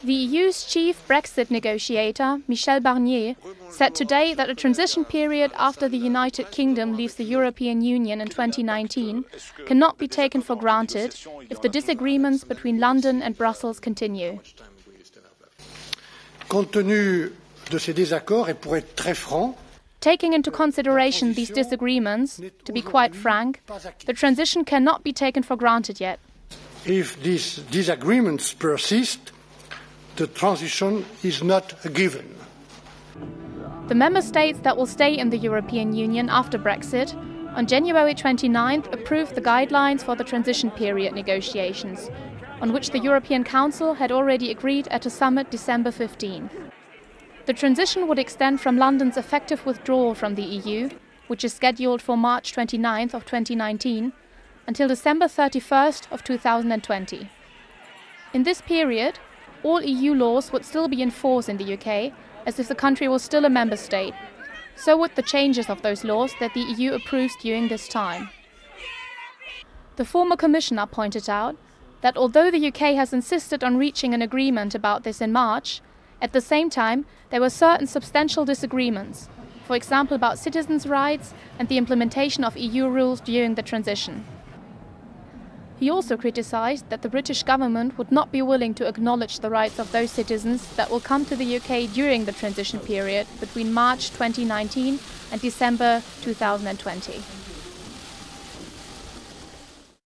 The EU's chief Brexit negotiator, Michel Barnier, said today that a transition period after the United Kingdom leaves the European Union in 2019 cannot be taken for granted if the disagreements between London and Brussels continue. Compte tenu de ces désaccords et pour être très franc, taking into consideration these disagreements, to be quite frank, the transition cannot be taken for granted yet. If these disagreements persist, the transition is not a given. The member states that will stay in the European Union after Brexit on January 29th approved the guidelines for the transition period negotiations, on which the European Council had already agreed at a summit December 15th. The transition would extend from London's effective withdrawal from the EU, which is scheduled for March 29th of 2019, until December 31st of 2020. In this period, all EU laws would still be in force in the UK, as if the country was still a member state. So would the changes of those laws that the EU approves during this time. The former Commissioner pointed out that although the UK has insisted on reaching an agreement about this in March, at the same time there were certain substantial disagreements, for example about citizens' rights and the implementation of EU rules during the transition. He also criticised that the British government would not be willing to acknowledge the rights of those citizens that will come to the UK during the transition period between March 2019 and December 2020.